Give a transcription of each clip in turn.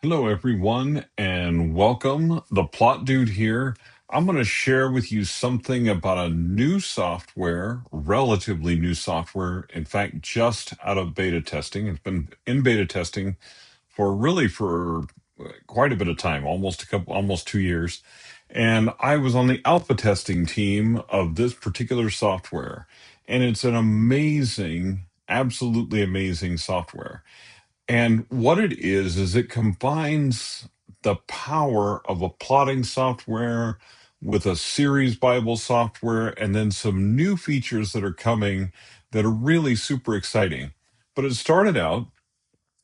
Hello, everyone, and welcome. The Plot Dude here. I'm going to share with you something about a new software, relatively new software. In fact, just out of beta testing. It's been in beta testing for quite a bit of time, almost 2 years. And I was on the alpha testing team of this particular software, and it's an amazing, absolutely amazing software. And what it is it combines the power of a plotting software with a series Bible software and then some new features that are coming that are really super exciting. But it started out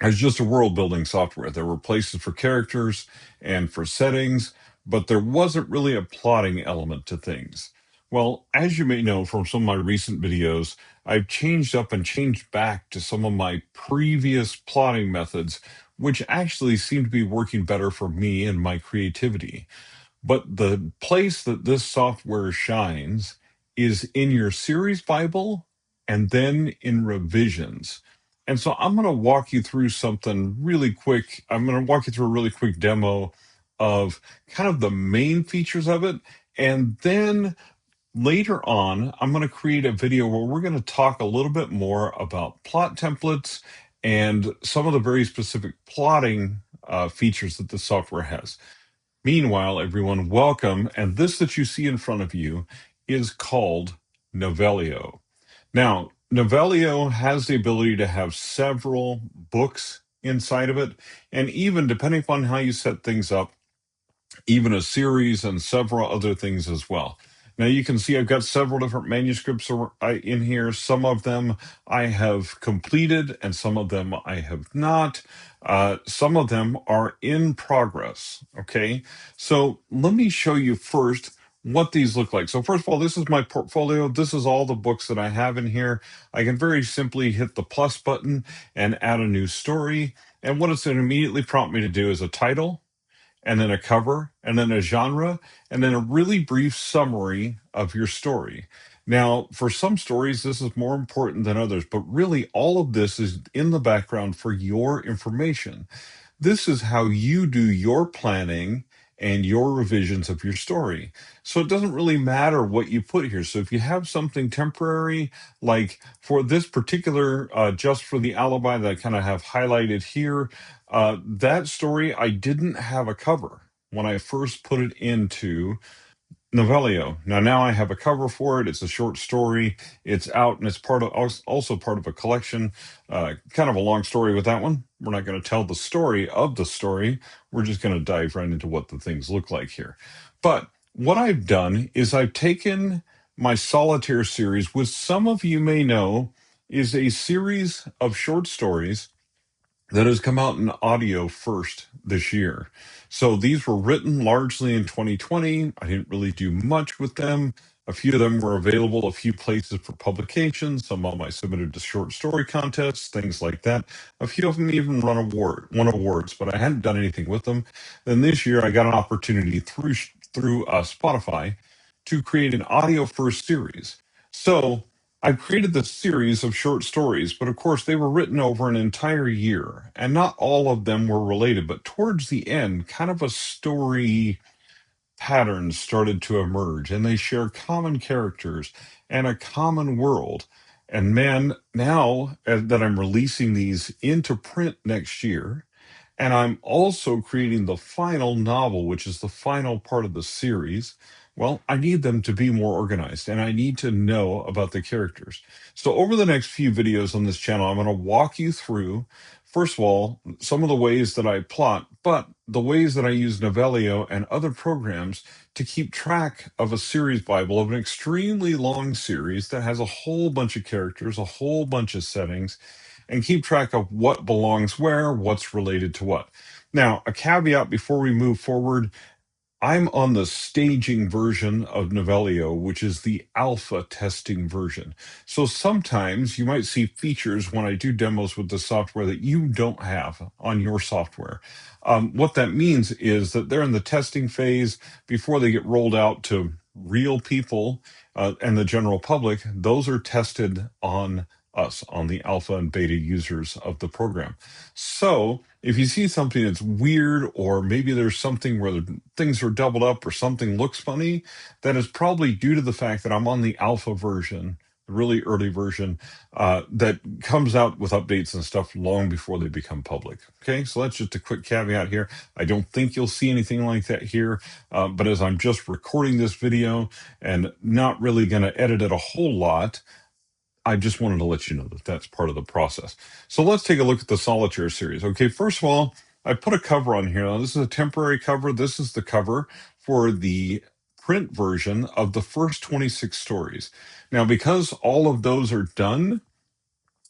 as just a world building software. There were places for characters and for settings, but there wasn't really a plotting element to things. Well, as you may know from some of my recent videos, I've changed up and changed back to some of my previous plotting methods, which actually seem to be working better for me and my creativity. But the place that this software shines is in your series Bible and then in revisions. And so I'm going to walk you through something really quick. I'm going to walk you through a really quick demo of kind of the main features of it. And then later on, I'm going to create a video where we're going to talk a little bit more about plot templates and some of the very specific plotting features that the software has. Meanwhile, everyone, welcome. And this that you see in front of you is called Novelio. Now, Novelio has the ability to have several books inside of it, and even depending upon how you set things up, even a series and several other things as well. Now you can see I've got several different manuscripts in here. Some of them I have completed and some of them I have not. Some of them are in progress. Okay, so let me show you first what these look like. So first of all, this is my portfolio. This is all the books that I have in here. I can very simply hit the plus button and add a new story. And what it's going to immediately prompt me to do is a title, and then a cover, and then a genre, and then a really brief summary of your story. Now, for some stories, this is more important than others, but really all of this is in the background for your information. This is how you do your planning and your revisions of your story. So it doesn't really matter what you put here. So if you have something temporary, like for this particular, just for the alibi that I kind of have highlighted here, that story, I didn't have a cover when I first put it into Novelio. Now I have a cover for it. It's a short story. It's out, and it's also part of a collection. Kind of a long story with that one. We're not going to tell the story of the story. We're just going to dive right into what the things look like here. But what I've done is I've taken my solitaire series, which some of you may know is a series of short stories that has come out in audio first this year. So these were written largely in 2020. I didn't really do much with them. A few of them were available a few places for publication. Some of them I submitted to short story contests, things like that. A few of them even won awards, but I hadn't done anything with them. Then this year I got an opportunity through Spotify to create an audio first series. So I created this series of short stories, but of course they were written over an entire year, and not all of them were related. But towards the end, kind of a story pattern started to emerge, and they share common characters and a common world. And man, now that I'm releasing these into print next year, and I'm also creating the final novel, which is the final part of the series. Well, I need them to be more organized and I need to know about the characters. So, over the next few videos on this channel, I'm going to walk you through, first of all, some of the ways that I plot, but the ways that I use Novelio and other programs to keep track of a series Bible of an extremely long series that has a whole bunch of characters, a whole bunch of settings, and keep track of what belongs where, what's related to what. Now, a caveat before we move forward, I'm on the staging version of Novelio, which is the alpha testing version. So sometimes you might see features when I do demos with the software that you don't have on your software. What that means is that they're in the testing phase before they get rolled out to real people and the general public. Those are tested on us, on the alpha and beta users of the program. So if you see something that's weird, or maybe there's something where things are doubled up or something looks funny, that is probably due to the fact that I'm on the alpha version, the really early version, that comes out with updates and stuff long before they become public. Okay, so that's just a quick caveat here. I don't think you'll see anything like that here, but as I'm just recording this video and not really going to edit it a whole lot, I just wanted to let you know that that's part of the process. So let's take a look at the Solitaire series. Okay, first of all, I put a cover on here. Now, this is a temporary cover. This is the cover for the print version of the first 26 stories. Now, because all of those are done,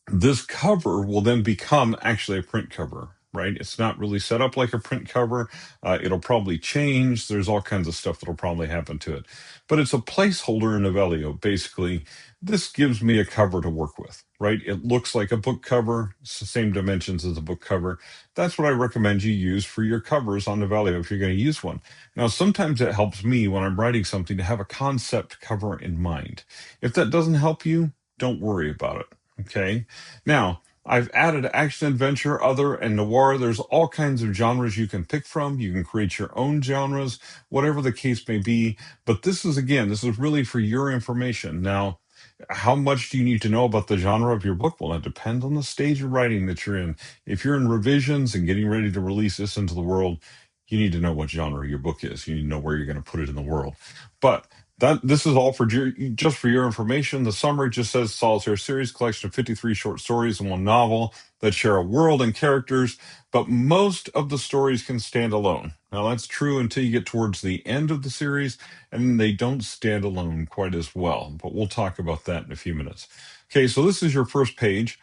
this cover will then become actually a print cover, right? It's not really set up like a print cover. It'll probably change. There's all kinds of stuff that'll probably happen to it. But it's a placeholder in Novelio. Basically, this gives me a cover to work with, right? It looks like a book cover. It's the same dimensions as a book cover. That's what I recommend you use for your covers on Novelio if you're going to use one. Now, sometimes it helps me when I'm writing something to have a concept cover in mind. If that doesn't help you, don't worry about it. Okay. Now, I've added action, adventure, other, and noir. There's all kinds of genres you can pick from. You can create your own genres, whatever the case may be. But this is, again, this is really for your information. Now, how much do you need to know about the genre of your book? Well, it depends on the stage of writing that you're in. If you're in revisions and getting ready to release this into the world, you need to know what genre your book is. You need to know where you're going to put it in the world. But this is all for just for your information. The summary just says Solitaire series, collection of 53 short stories and one novel that share a world and characters, but most of the stories can stand alone. Now that's true until you get towards the end of the series, and they don't stand alone quite as well. But we'll talk about that in a few minutes. Okay, so this is your first page.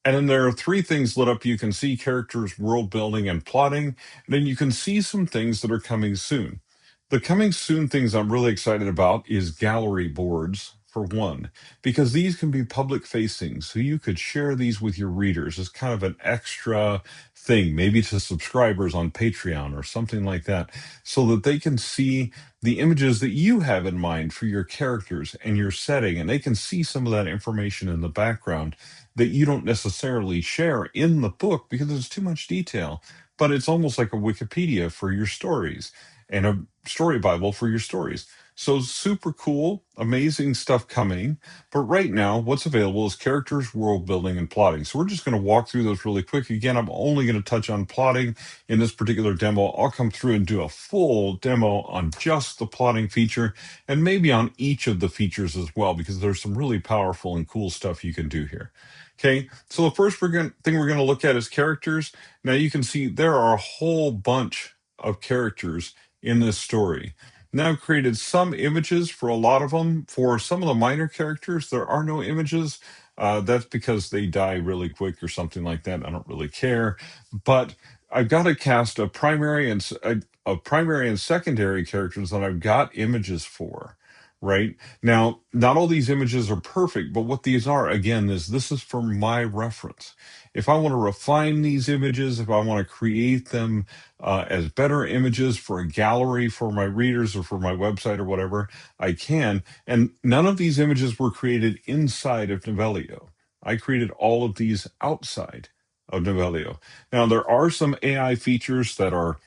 And then there are three things lit up. You can see characters, world building, and plotting. And then you can see some things that are coming soon. The coming soon things I'm really excited about is gallery boards, for one, because these can be public facing. So you could share these with your readers as kind of an extra thing, maybe to subscribers on Patreon or something like that, so that they can see the images that you have in mind for your characters and your setting, and they can see some of that information in the background that you don't necessarily share in the book because it's too much detail. But it's almost like a Wikipedia for your stories and a story Bible for your stories. So super cool, amazing stuff coming. But right now, what's available is characters, world building, and plotting. So we're just going to walk through those really quick. Again, I'm only going to touch on plotting in this particular demo. I'll come through and do a full demo on just the plotting feature and maybe on each of the features as well, because there's some really powerful and cool stuff you can do here. Okay, so the first thing we're going to look at is characters. Now you can see there are a whole bunch of characters in this story. Now I've created some images for a lot of them. For some of the minor characters, there are no images. That's because they die really quick or something like that. I don't really care. But I've got a cast of primary and secondary characters that I've got images for. Right now, not all these images are perfect, but what these are, again, is this is for my reference. If I want to refine these images, if I want to create them as better images for a gallery for my readers or for my website or whatever, I can. And none of these images were created inside of Novelio. I created all of these outside of Novelio. Now, there are some AI features that are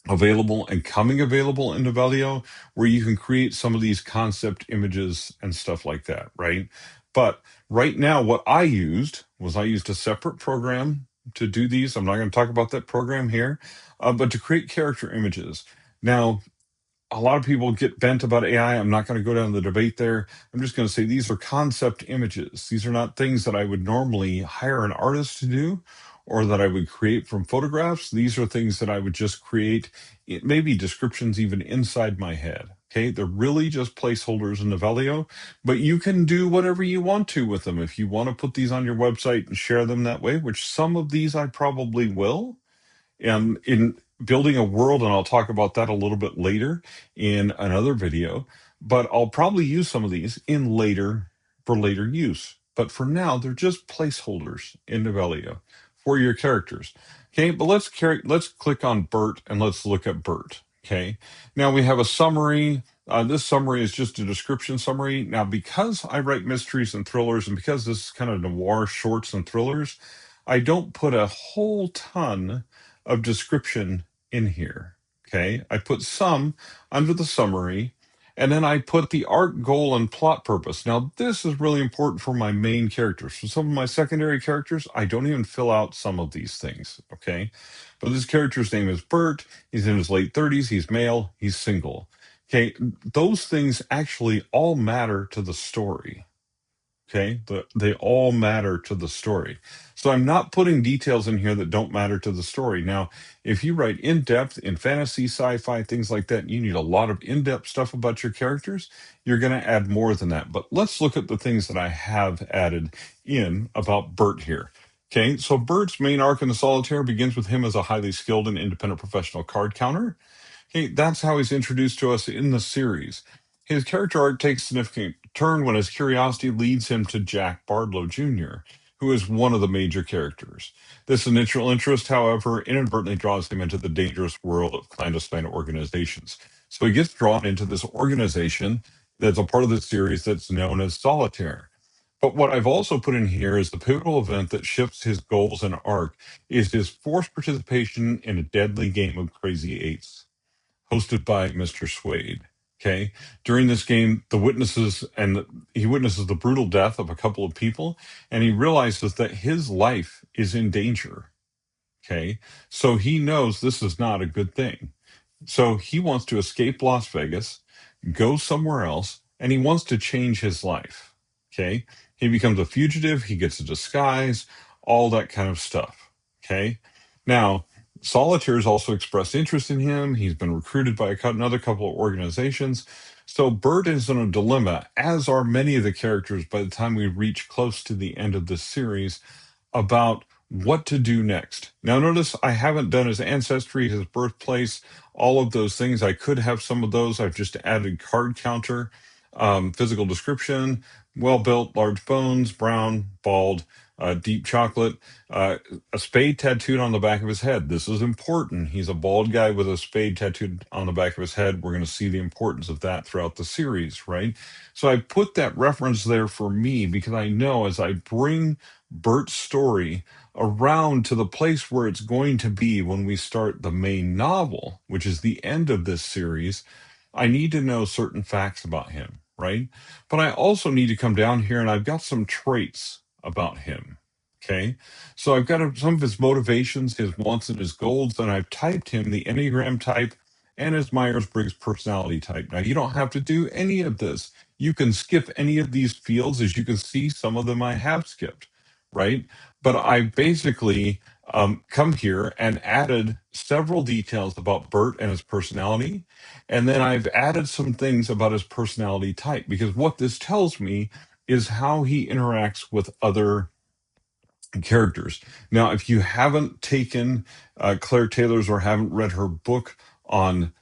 available and coming available in Novelio where you can create some of these concept images and stuff like that, right? But right now, what I used a separate program to do these. I'm not going to talk about that program here, but to create character images. Now, a lot of people get bent about AI. I'm not going to go down the debate there. I'm just going to say these are concept images. These are not things that I would normally hire an artist to do or that I would create from photographs. These are things that I would just create, maybe descriptions even inside my head. Okay, they're really just placeholders in Novelio, but you can do whatever you want to with them. If you want to put these on your website and share them that way, which some of these I probably will, and in building a world, and I'll talk about that a little bit later in another video, but I'll probably use some of these for later use. But for now, they're just placeholders in Novelio for your characters. Okay, but let's click on Bert and let's look at Bert. Okay, now we have a summary This summary is just a description summary. Now, because I write mysteries and thrillers, and because this is kind of noir shorts and thrillers, I don't put a whole ton of description in here. Okay. I put some under the summary, and then I put the arc, goal, and plot purpose. Now, this is really important for my main characters. For some of my secondary characters, I don't even fill out some of these things. Okay. But this character's name is Bert. He's in his late 30s. He's male. He's single. Okay, those things actually all matter to the story. Okay, they all matter to the story. So I'm not putting details in here that don't matter to the story. Now, if you write in depth in fantasy, sci fi, things like that, you need a lot of in depth stuff about your characters. You're going to add more than that. But let's look at the things that I have added in about Bert here. Okay, so Bert's main arc in the solitaire begins with him as a highly skilled and independent professional card counter. Hey, that's how he's introduced to us in the series. His character arc takes a significant turn when his curiosity leads him to Jack Bardlow Jr., who is one of the major characters. This initial interest, however, inadvertently draws him into the dangerous world of clandestine organizations. So he gets drawn into this organization that's a part of the series that's known as Solitaire. But what I've also put in here is the pivotal event that shifts his goals and arc is his forced participation in a deadly game of Crazy Eights hosted by Mr. Swade. Okay. During this game, he witnesses the brutal death of a couple of people, and he realizes that his life is in danger. Okay. So he knows this is not a good thing. So he wants to escape Las Vegas, go somewhere else, and he wants to change his life. Okay. He becomes a fugitive, he gets a disguise, all that kind of stuff. Okay. Now, Solitaire's also expressed interest in him. He's been recruited by another couple of organizations. So Bert is in a dilemma, as are many of the characters by the time we reach close to the end of this series, about what to do next. Now, notice I haven't done his ancestry, his birthplace, all of those things. I could have some of those. I've just added card counter, physical description, well built, large bones, brown, bald, deep chocolate, a spade tattooed on the back of his head. This is important. He's a bald guy with a spade tattooed on the back of his head. We're going to see the importance of that throughout the series, right? So I put that reference there for me because I know as I bring Bert's story around to the place where it's going to be when we start the main novel, which is the end of this series, I need to know certain facts about him, right? But I also need to come down here and I've got some traits about him. Okay. So I've got some of his motivations, his wants, and his goals, and I've typed him the Enneagram type and his Myers Briggs personality type. Now, you don't have to do any of this. You can skip any of these fields. As you can see, some of them I have skipped, right? But I basically come here and added several details about Bert and his personality. And then I've added some things about his personality type because what this tells me is how he interacts with other characters. Now, if you haven't taken Claire Taylor's or haven't read her book on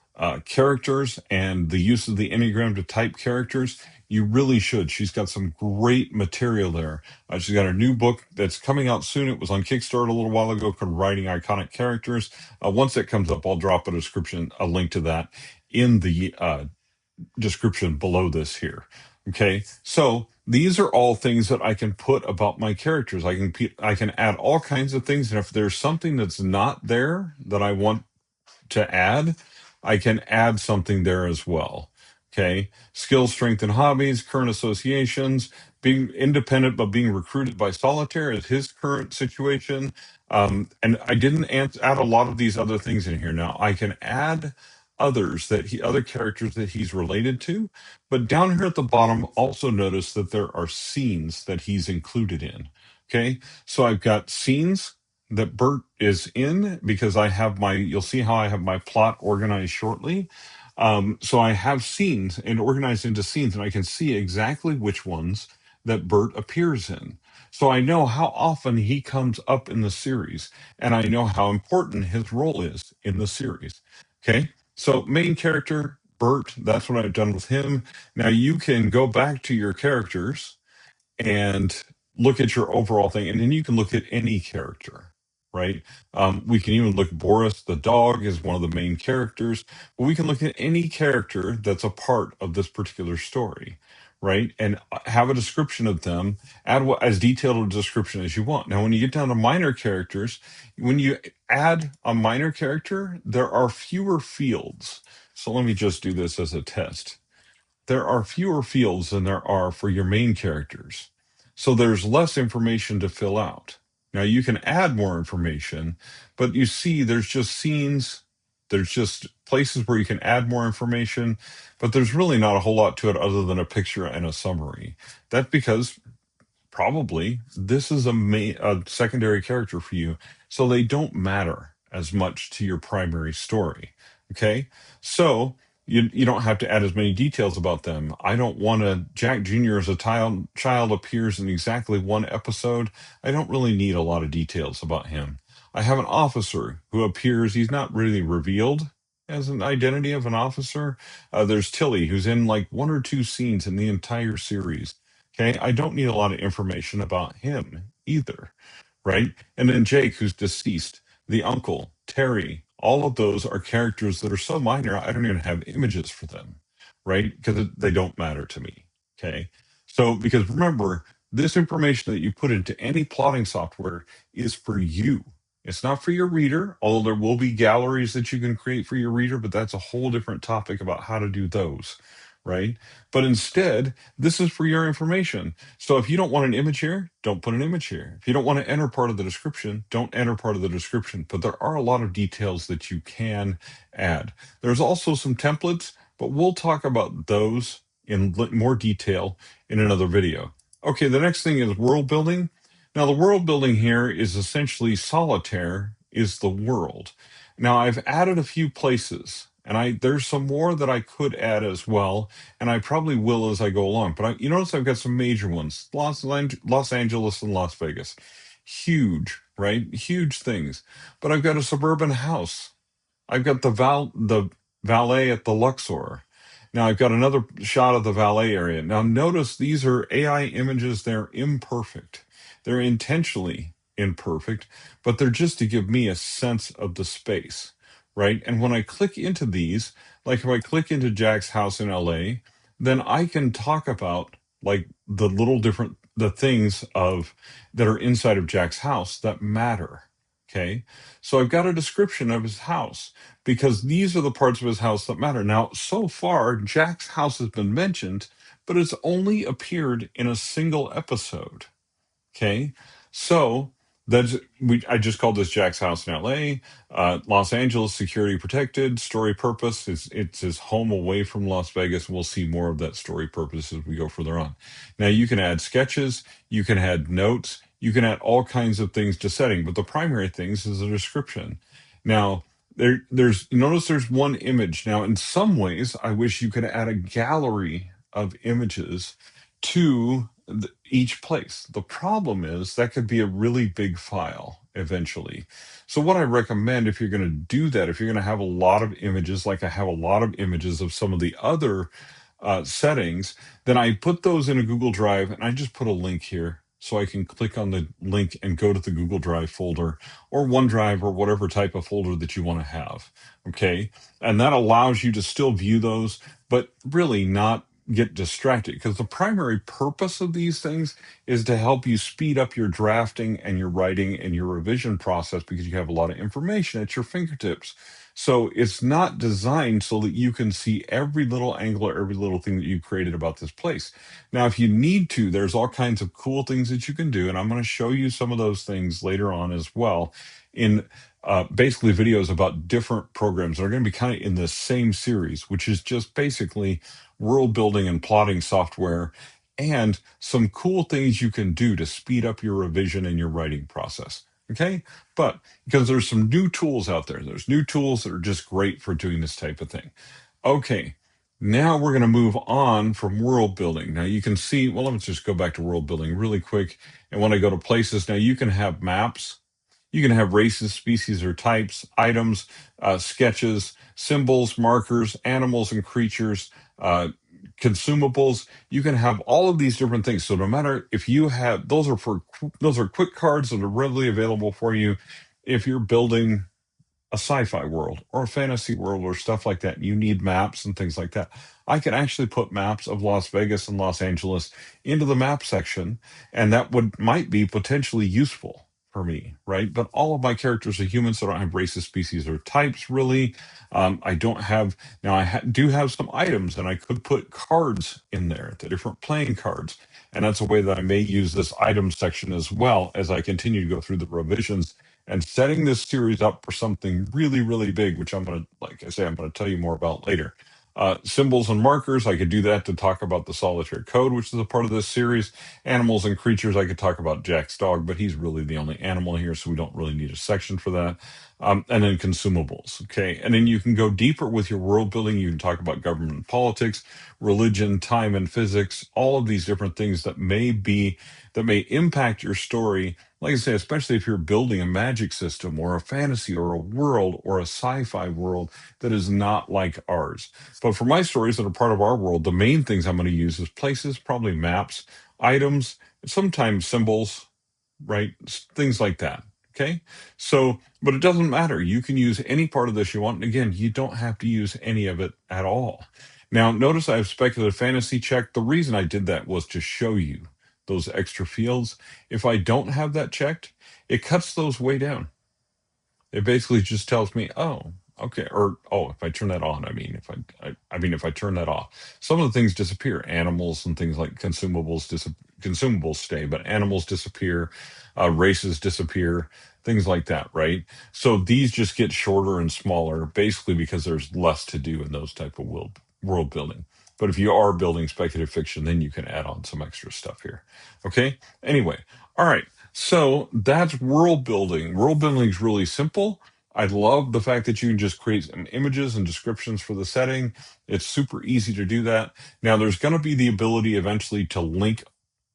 characters and the use of the Enneagram to type characters, you really should. She's got some great material there. She's got a new book that's coming out soon. It was on Kickstarter a little while ago called Writing Iconic Characters. Once it comes up, I'll drop a link to that in the description below this here. Okay, so these are all things that I can put about my characters. I can add all kinds of things, and if there's something that's not there that I want to add, I can add something there as well. Okay, skills, strength, and hobbies, current associations, being independent but being recruited by Solitaire is his current situation. And I didn't add a lot of these other things in here. Now I can add other characters that he's related to, but down here at the bottom, also notice that there are scenes that he's included in. Okay, so I've got scenes that Bert is in because you'll see how I have my plot organized shortly. So I have scenes and organized into scenes, and I can see exactly which ones that Bert appears in. So I know how often he comes up in the series, and I know how important his role is in the series. Okay, so main character, Bert, that's what I've done with him. Now you can go back to your characters and look at your overall thing, and then you can look at any character, right? We can even look at Boris the dog is one of the main characters, but we can look at any character that's a part of this particular story, right? And have a description of them, add as detailed a description as you want. Now, when you get down to minor characters, when you add a minor character, there are fewer fields. So let me just do this as a test. There are fewer fields than there are for your main characters. So there's less information to fill out. Now you can add more information, but you see there's just scenes, there's just places where you can add more information, but there's really not a whole lot to it other than a picture and a summary. That's because probably this is a secondary character for you, so they don't matter as much to your primary story. Okay, so you don't have to add as many details about them. I don't want to. Jack Jr. as a child appears in exactly one episode. I don't really need a lot of details about him. I have an officer who appears. He's not really revealed as an identity of an officer. There's Tilly, who's in like one or two scenes in the entire series. Okay, I don't need a lot of information about him either, right? And then Jake, who's deceased, the uncle, Terry, all of those are characters that are so minor, I don't even have images for them, right? Because they don't matter to me. Okay, so because remember, this information that you put into any plotting software is for you. It's not for your reader, although there will be galleries that you can create for your reader, but that's a whole different topic about how to do those, right? But instead, this is for your information. So if you don't want an image here, don't put an image here. If you don't want to enter part of the description, don't enter part of the description. But there are a lot of details that you can add. There's also some templates, but we'll talk about those in more detail in another video. Okay, the next thing is world building. Now, the world building here is essentially solitaire is the world. Now, I've added a few places, and there's some more that I could add as well, and I probably will as I go along. But you notice I've got some major ones: Los Angeles and Las Vegas, huge, right? Huge things. But I've got a suburban house. I've got the valet at the Luxor. Now I've got another shot of the valet area. Now notice these are AI images. They're imperfect. They're intentionally imperfect, but they're just to give me a sense of the space, right? And when I click into these, like if I click into Jack's house in LA, then I can talk about like the things of that are inside of Jack's house that matter. Okay. So I've got a description of his house because these are the parts of his house that matter. Now, so far, Jack's house has been mentioned, but it's only appeared in a single episode. Okay, so I just called this Jack's house in L.A. Los Angeles, security protected. Story purpose is it's his home away from Las Vegas. We'll see more of that story purpose as we go further on. Now you can add sketches, you can add notes, you can add all kinds of things to setting, but the primary things is a description. Now there's one image. Now in some ways, I wish you could add a gallery of images to each place. The problem is that could be a really big file eventually. So what I recommend if you're going to do that, if you're going to have a lot of images, like I have a lot of images of some of the other settings, then I put those in a Google Drive and I just put a link here so I can click on the link and go to the Google Drive folder or OneDrive or whatever type of folder that you want to have. Okay. And that allows you to still view those, but really not get distracted because the primary purpose of these things is to help you speed up your drafting and your writing and your revision process because you have a lot of information at your fingertips. So it's not designed so that you can see every little angle or every little thing that you created about this place. Now, if you need to, there's all kinds of cool things that you can do, and I'm going to show you some of those things later on as well in basically videos about different programs that are going to be kind of in the same series, which is just basically world building and plotting software and some cool things you can do to speed up your revision and your writing process. Okay. But because there's some new tools out there, there's new tools that are just great for doing this type of thing. Okay. Now we're going to move on from world building. Now you can see, well, let's just go back to world building really quick. And when I go to places, now you can have maps. You can have races, species, or types, items, sketches, symbols, markers, animals and creatures, consumables. You can have all of these different things. So no matter if you have those are quick cards that are readily available for you. if you're building a sci-fi world or a fantasy world or stuff like that, you need maps and things like that. I can actually put maps of Las Vegas and Los Angeles into the map section, and that would might be potentially useful for me, right? But all of my characters are humans, so I don't have races, species, or types really. I don't have now. Do have some items, and I could put cards in there, the different playing cards, and that's a way that I may use this item section as well as I continue to go through the revisions and setting this series up for something really, really big, which I'm going to, like I say, I'm going to tell you more about later. Symbols and markers, I could do that to talk about the solitary code, which is a part of this series. Animals and creatures, I could talk about Jack's dog, but he's really the only animal here, so we don't really need a section for that. And then consumables, okay? And then you can go deeper with your world building. You can talk about government and politics, religion, time and physics, all of these different things that may impact your story, like I say, especially if you're building a magic system or a fantasy or a world or a sci-fi world that is not like ours. But for my stories that are part of our world, the main things I'm going to use is places, probably maps, items, sometimes symbols, right? Things like that. Okay. So, but it doesn't matter. You can use any part of this you want. And again, you don't have to use any of it at all. Now, notice I have speculative fantasy checked. The reason I did that was to show you those extra fields. If I don't have that checked, it cuts those way down. It basically just tells me, oh, okay, or oh, if I turn that on, I mean, if I turn that off, some of the things disappear. Animals and things like consumables stay, but animals disappear, races disappear, things like that, right? So these just get shorter and smaller, basically because there's less to do in those type of world building. But if you are building speculative fiction, then you can add on some extra stuff here. Okay. Anyway, all right. So that's world building. World building is really simple. I love the fact that you can just create some images and descriptions for the setting. It's super easy to do that. Now, there's going to be the ability eventually to link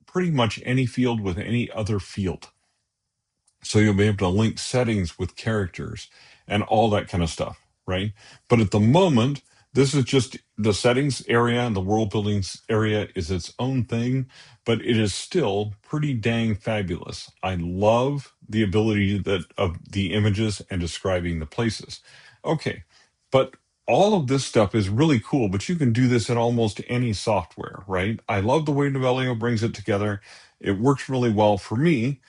pretty much any field with any other field. So you'll be able to link settings with characters and all that kind of stuff, right? But at the moment, this is just the settings area and the world buildings area is its own thing, but it is still pretty dang fabulous. I love the ability that of the images and describing the places. Okay, but all of this stuff is really cool, but you can do this in almost any software, right? I love the way Novelio brings it together. It works really well for me,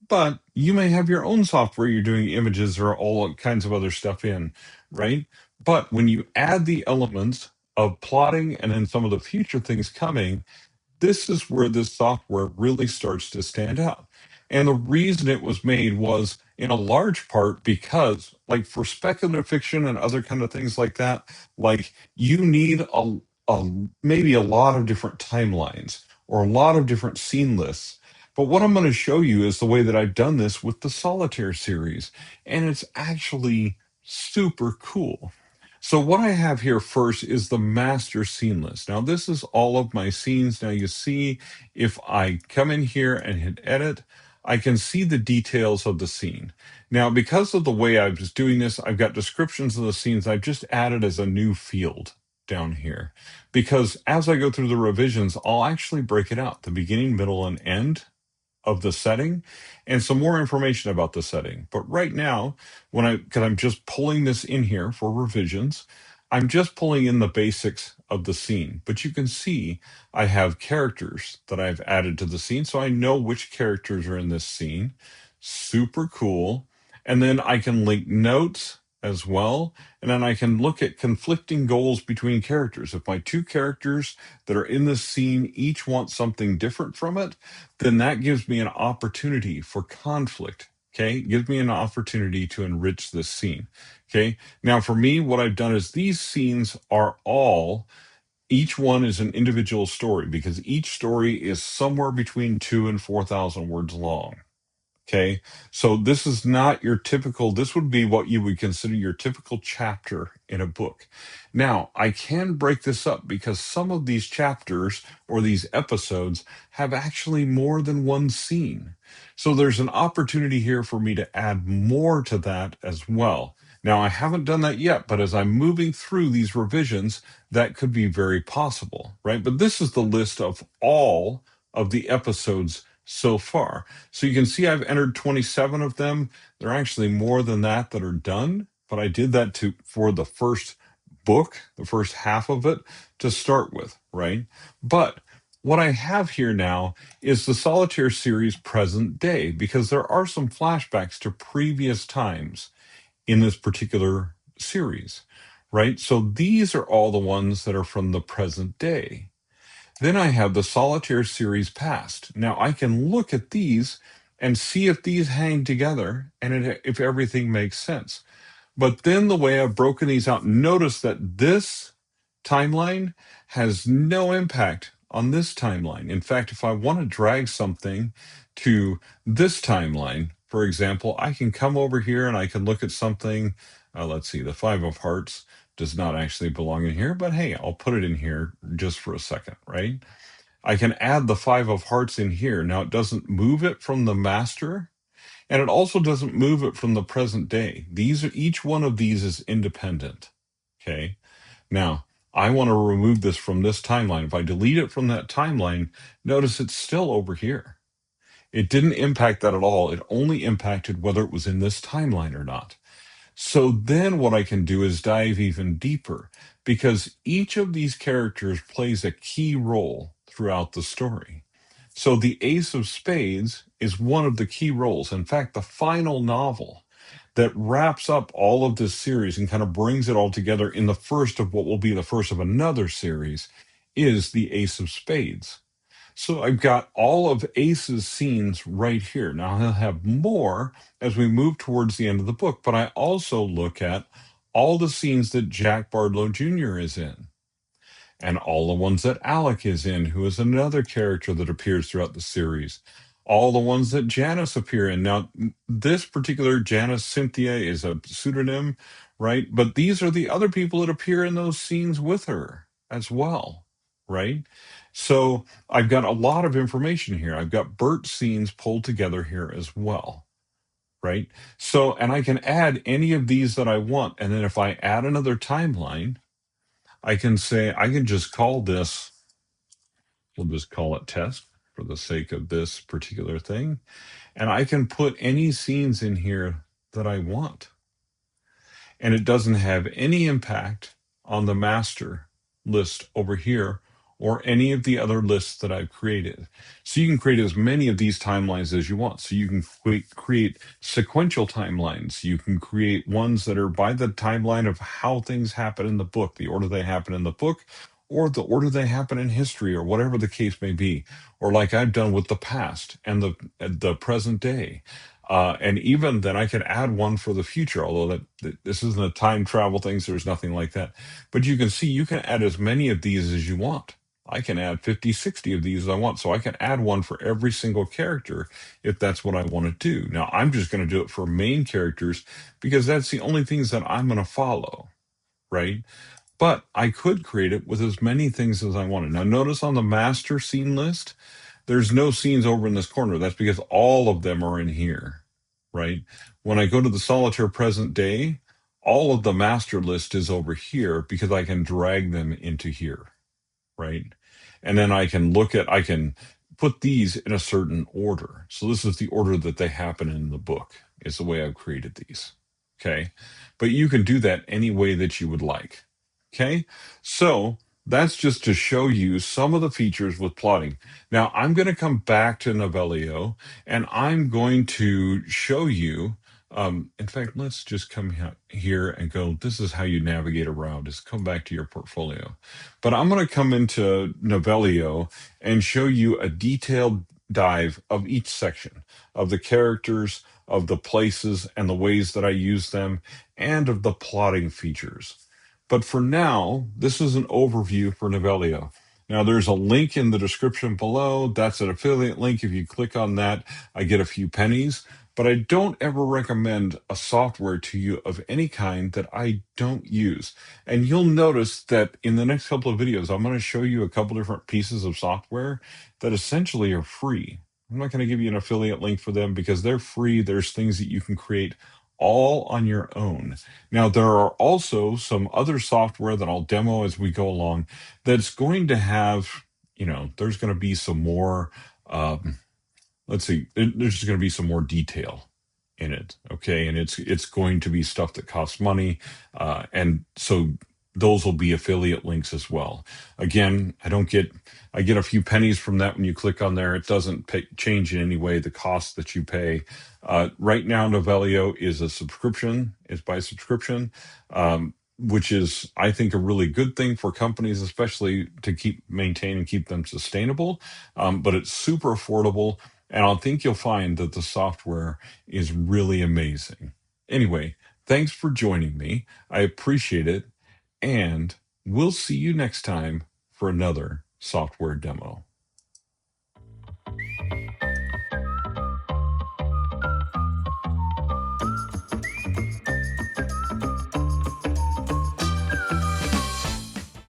but you may have your own software you're doing images or all kinds of other stuff in, right? But when you add the elements of plotting and then some of the future things coming, this is where this software really starts to stand out. And the reason it was made was in a large part because, like for speculative fiction and other kind of things like that, like you need maybe a lot of different timelines or a lot of different scene lists. But what I'm going to show you is the way that I've done this with the Solitaire series, and it's actually super cool. So what I have here first is the master scene list. Now this is all of my scenes. Now you see if I come in here and hit edit, I can see the details of the scene. Now because of the way I was doing this, I've got descriptions of the scenes I've just added as a new field down here. Because as I go through the revisions, I'll actually break it out, the beginning, middle, and end of the setting and some more information about the setting. But right now, because I'm just pulling this in here for revisions, I'm just pulling in the basics of the scene. But you can see I have characters that I've added to the scene, so I know which characters are in this scene. Super cool. And then I can link notes as well. And then I can look at conflicting goals between characters. If my two characters that are in this scene each want something different from it, then that gives me an opportunity for conflict. Okay. It gives me an opportunity to enrich this scene. Okay. Now, for me, what I've done is these scenes are each one is an individual story because each story is somewhere between 2,000 and 4,000 words long. Okay. So this is not your typical, this would be what you would consider your typical chapter in a book. Now, I can break this up because some of these chapters or these episodes have actually more than one scene. So there's an opportunity here for me to add more to that as well. Now, I haven't done that yet, but as I'm moving through these revisions, that could be very possible, right? But this is the list of all of the episodes so far. So you can see I've entered 27 of them. There are actually more than that are done, but I did that for the first book, the first half of it to start with, right? But what I have here now is the Solitaire series present day because there are some flashbacks to previous times in this particular series, right? So these are all the ones that are from the present day. Then I have the Solitaire series past. Now I can look at these and see if these hang together and if everything makes sense. But then the way I've broken these out, notice that this timeline has no impact on this timeline. In fact, if I want to drag something to this timeline, for example, I can come over here and I can look at something. Let's see, the Five of Hearts does not actually belong in here, but hey, I'll put it in here just for a second, right? I can add the Five of Hearts in here. Now, it doesn't move it from the master, and it also doesn't move it from the present day. Each one of these is independent. Okay. Now, I want to remove this from this timeline. If I delete it from that timeline, notice it's still over here. It didn't impact that at all. It only impacted whether it was in this timeline or not. So then what I can do is dive even deeper because each of these characters plays a key role throughout the story. So the Ace of Spades is one of the key roles. In fact, the final novel that wraps up all of this series and kind of brings it all together in the first of what will be the first of another series is the Ace of Spades. So I've got all of Ace's scenes right here. Now he'll have more as we move towards the end of the book, but I also look at all the scenes that Jack Bardlow Jr. is in and all the ones that Alec is in, who is another character that appears throughout the series. All the ones that Janice appear in. Now, this particular Janice Cynthia is a pseudonym, right? But these are the other people that appear in those scenes with her as well, right? So I've got a lot of information here. I've got Bert's scenes pulled together here as well, right? So, and I can add any of these that I want. And then if I add another timeline, I can say, I can just call this, we'll just call it test for the sake of this particular thing. And I can put any scenes in here that I want. And it doesn't have any impact on the master list over here or any of the other lists that I've created. So you can create as many of these timelines as you want. So you can create sequential timelines. You can create ones that are by the timeline of how things happen in the book, the order they happen in the book, or the order they happen in history, or whatever the case may be. Or like I've done with the past and the present day. And even then I could add one for the future, although that this isn't a time travel thing, so there's nothing like that. But you can see you can add as many of these as you want. I can add 50, 60 of these as I want. So I can add one for every single character if that's what I want to do. Now, I'm just going to do it for main characters because that's the only things that I'm going to follow, right? But I could create it with as many things as I wanted. Now, notice on the master scene list, there's no scenes over in this corner. That's because all of them are in here, right? When I go to the Solitaire present day, all of the master list is over here because I can drag them into here, right? And then I can put these in a certain order. So this is the order that they happen in the book, is the way I've created these. Okay. But you can do that any way that you would like. Okay. So that's just to show you some of the features with plotting. Now I'm going to come back to Novelio and I'm going to show you. In fact, let's just come here and go. This is how you navigate around. Is come back to your portfolio. But I'm going to come into Novelio and show you a detailed dive of each section of the characters, of the places and the ways that I use them, and of the plotting features. But for now, this is an overview for Novelio. Now, there's a link in the description below. That's an affiliate link. If you click on that, I get a few pennies. But I don't ever recommend a software to you of any kind that I don't use. And you'll notice that in the next couple of videos, I'm going to show you a couple different pieces of software that essentially are free. I'm not going to give you an affiliate link for them because they're free. There's things that you can create all on your own. Now, there are also some other software that I'll demo as we go along that's going to have, there's going to be some more let's see, there's going to be some more detail in it. Okay. And it's going to be stuff that costs money. And so those will be affiliate links as well. Again, I get a few pennies from that when you click on there. It doesn't change in any way the cost that you pay. Right now, Novelio is a subscription, is by subscription. Which is, I think, a really good thing for companies, especially to maintain and keep them sustainable. But it's super affordable, and I think you'll find that the software is really amazing. Anyway, thanks for joining me. I appreciate it, and we'll see you next time for another software demo.